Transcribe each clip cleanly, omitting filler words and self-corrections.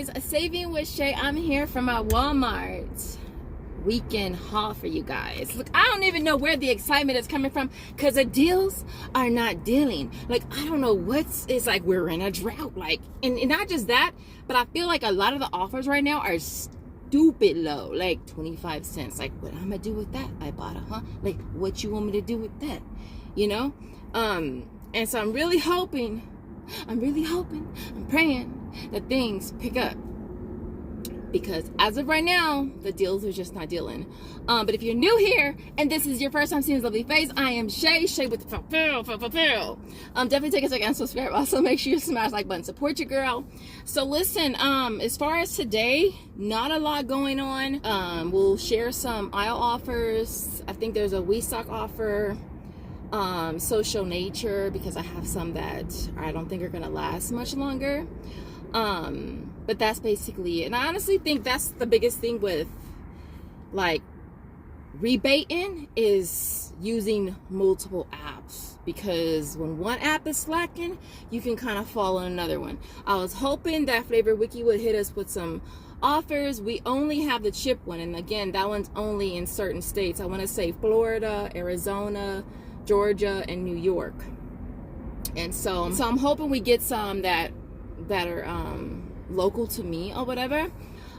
guys, Saving with Shay. I'm here from my Walmart weekend haul for you guys. Look, I don't even know where the excitement is coming from because the deals are not dealing. Like, I don't know it's like we're in a drought. Like, and not just that, but I feel like a lot of the offers right now are stupid low, like 25 cents. Like, what I'm gonna do with that? Ibotta, huh? Like, what you want me to do with that? You know? And so I'm really hoping, I'm praying that things pick up, because as of right now, the deals are just not dealing. But if you're new here and this is your first time seeing this lovely face, I am Shay with the fulfill. Definitely take a second and subscribe. Also, make sure you smash like button, support your girl. So listen, as far as today, not a lot going on. We'll share some aisle offers. I think there's a WeStock offer. Social nature, because I have some that I don't think are gonna last much longer. But that's basically it. And I honestly think that's the biggest thing with like rebating, is using multiple apps, because when one app is slacking, you can kind of fall on another one. I was hoping that Flavor Wiki would hit us with some offers. We only have the chip one, and again, that one's only in certain states. I want to say Florida, Arizona, Georgia, and New York. And so I'm hoping we get some that are local to me or whatever.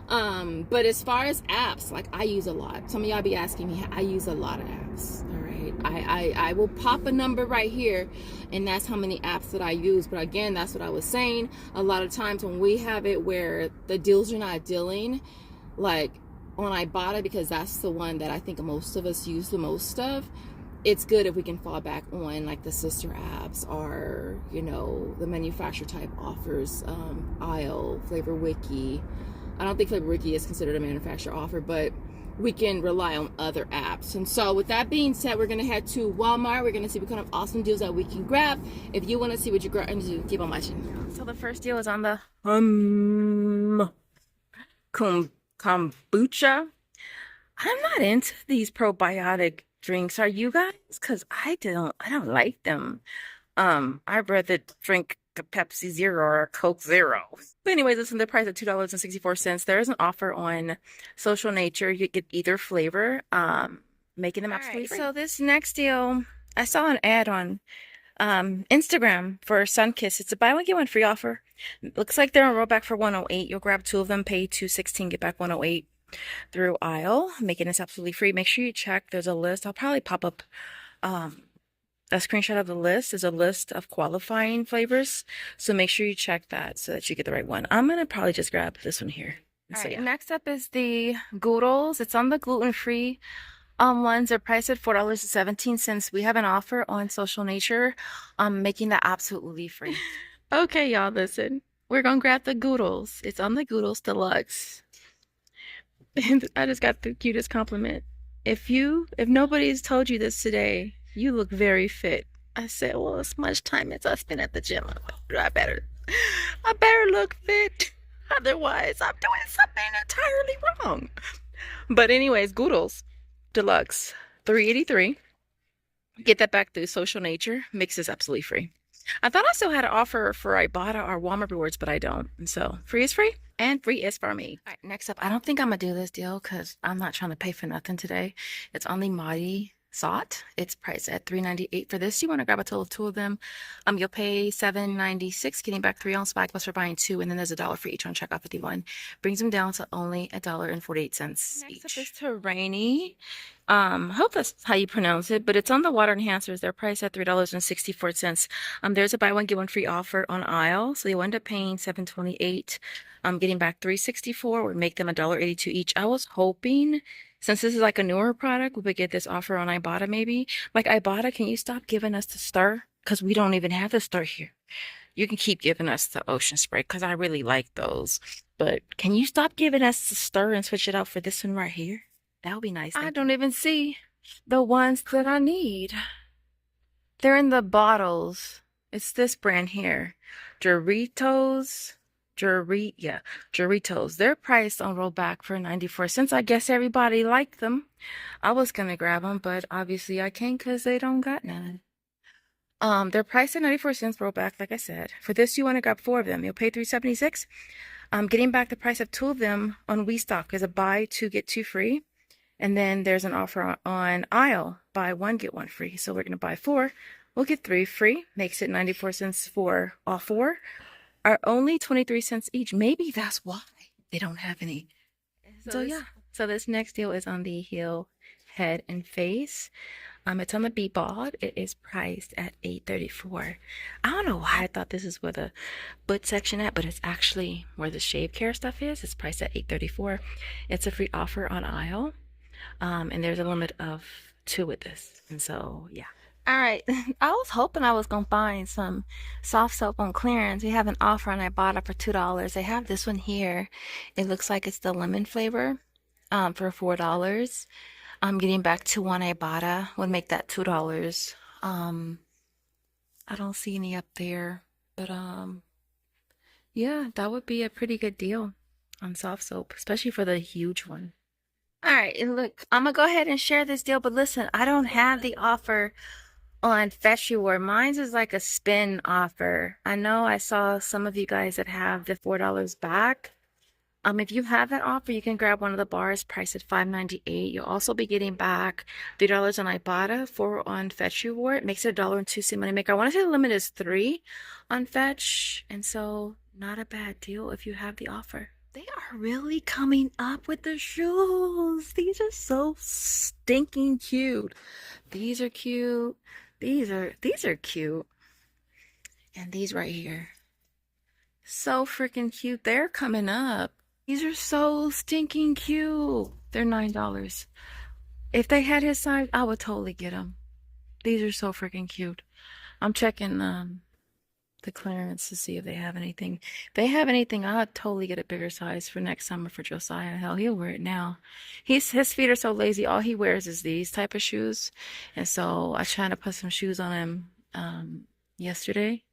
But as far as apps, like, I use a lot. Some of y'all be asking me, I use a lot of apps. All right, I will pop a number right here, and that's how many apps that I use. But again, that's what I was saying. A lot of times when we have it where the deals are not dealing, like on Ibotta, because that's the one that I think most of us use the most of, it's good if we can fall back on like the sister apps, or, you know, the manufacturer type offers, aisle, Flavor Wiki. I don't think Flavor Wiki is considered a manufacturer offer, but we can rely on other apps. And so with that being said, we're gonna head to Walmart. We're gonna see what kind of awesome deals that we can grab. If you want to see what you're going to do, keep on watching. So the first deal is on the kombucha. I'm not into these probiotic drinks. Are you guys? Because I don't like them. I'd rather drink a Pepsi Zero or a Coke Zero. But anyways, this is the price at $2.64. There is an offer on Social Nature. You get either flavor, making them absolutely free. So this next deal, I saw an ad on Instagram for Sunkiss. It's a buy one get one free offer. Looks like they're on rollback for $108. You'll grab two of them, pay $216, get back $108 through aisle, making this absolutely free. Make sure you check. There's a list. I'll probably pop up a screenshot of the list. There's a list of qualifying flavors, so make sure you check that so that you get the right one. I'm gonna probably just grab this one here. All right, next up is the Goodles. It's on the gluten-free ones. They're priced at $4.17. We have an offer on Social Nature, making that absolutely free. Okay, y'all, listen. We're gonna grab the Goodles. It's on the Goodles Deluxe. And I just got the cutest compliment. If nobody's told you this today, you look very fit. I said, well, as much time as I spend at the gym, I better look fit. Otherwise, I'm doing something entirely wrong. But anyways, Goodles Deluxe, $3.83. Get that back through Social Nature. Mix is absolutely free. I thought I still had an offer for Ibotta or Walmart Rewards, but I don't. And so free is free, and free is for me. All right, next up, I don't think I'm gonna do this deal because I'm not trying to pay for nothing today. It's only Mighty Salt. It's priced at $3.98 for this. You want to grab a total of two of them. You'll pay $7.96, getting back 3 on Swagbucks for buying 2, and then there's $1 for each on checkout 51. Brings them down to only $1.48 each. Next up is Terrainy. Hope that's how you pronounce it, but it's on the water enhancers. They're priced at $3.64. There's a buy one get one free offer on aisle, so you'll end up paying $7.28. Getting back $3.64 would make them $1.82 each. I was hoping, since this is like a newer product, we would get this offer on Ibotta maybe. Like, Ibotta, can you stop giving us the stir? Because we don't even have the stir here. You can keep giving us the ocean spray because I really like those. But can you stop giving us the stir and switch it out for this one right here? That would be nice. I don't even see the ones that I need. They're in the bottles. It's this brand here. Doritos. Doritos. They're priced on rollback for 94 cents. I guess everybody liked them. I was gonna grab them, but obviously I can't because they don't got none. They're priced at 94 cents rollback, like I said. For this, you want to grab 4 of them. You'll pay $3.76. I'm getting back the price of 2 of them on WeStock is a buy 2 get 2 free. And then there's an offer on aisle, buy 1 get 1 free. So we're gonna buy 4, we'll get 3 free, makes it 94 cents for all 4. Are only 23 cents each. Maybe that's why they don't have any. So yeah. So this next deal is on the heel, head, and face. It's on the Bebop. It is priced at $8.34. I don't know why I thought this is where the butt section at, but it's actually where the shave care stuff is. It's priced at $8.34. It's a free offer on aisle. And there's a limit of 2 with this. And so yeah. All right, I was hoping I was gonna find some soft soap on clearance. We have an offer on Ibotta for $2. They have this one here. It looks like it's the lemon flavor for $4. I'm getting back 2 on Ibotta would make that $2. I don't see any up there, but yeah, that would be a pretty good deal on soft soap, especially for the huge one. All right, and look, I'm gonna go ahead and share this deal, but listen, I don't have the offer on Fetchward. Mine's is like a spin offer. I know I saw some of you guys that have the $4 back. If you have that offer, you can grab one of the bars priced at $5.98. You'll also be getting back $3 on Ibotta, 4 on Fetchward. It makes it $1.02 money maker. I want to say the limit is 3 on Fetch, and so not a bad deal if you have the offer. They are really coming up with the shoes. These are so stinking cute. These are cute. These are cute. And these right here. So freaking cute. They're coming up. These are so stinking cute. They're $9. If they had his size, I would totally get them. These are so freaking cute. I'm checking the clearance to see if they have anything. If they have anything, I'll totally get a bigger size for next summer for Josiah. Hell, he'll wear it now. His feet are so lazy. All he wears is these type of shoes. And so I tried to put some shoes on him yesterday.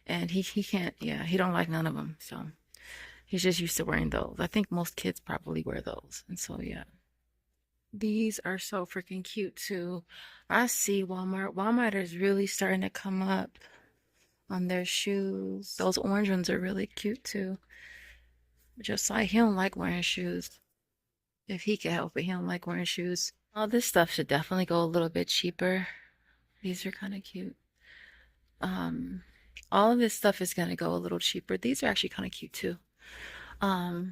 And he can't, yeah, he don't like none of them. So he's just used to wearing those. I think most kids probably wear those. And so, yeah. These are so freaking cute, too. I see Walmart. Walmart is really starting to come up on their shoes. Those orange ones are really cute, too. Just like he don't like wearing shoes. If he could help it, he don't like wearing shoes. All this stuff should definitely go a little bit cheaper. These are kind of cute. All of this stuff is going to go a little cheaper. These are actually kind of cute, too. But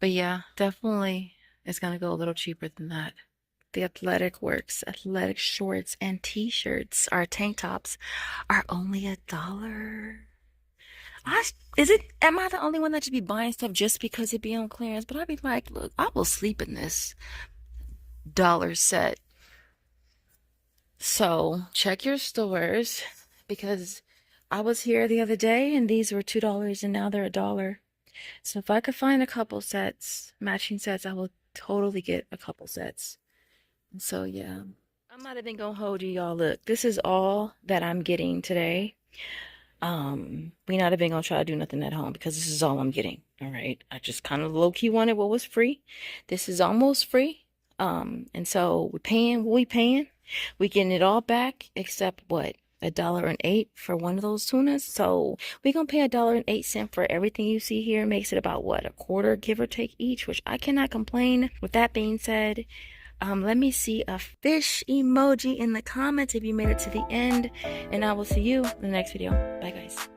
yeah, definitely it's going to go a little cheaper than that. The Athletic Works, athletic shorts and t-shirts, our tank tops, are only $1. Am I the only one that should be buying stuff just because it be on clearance? But I'd be like, look, I will sleep in this dollar set. So check your stores, because I was here the other day and these were $2 and now they're $1. So if I could find a couple sets, matching sets, I will totally get a couple sets. And so yeah, I'm not even gonna hold you, y'all. Look, this is all that I'm getting today. We not even gonna try to do nothing at home because this is all I'm getting. All right, I just kind of low-key wanted what was free. This is almost free. And so we're paying what we paying. We getting it all back except what? $1.08 for one of those tunas. So we're gonna pay $1.08 for everything you see here. Makes it about what, a quarter, give or take each, which I cannot complain. With that being said, let me see a fish emoji in the comments if you made it to the end, and I will see you in the next video. Bye guys.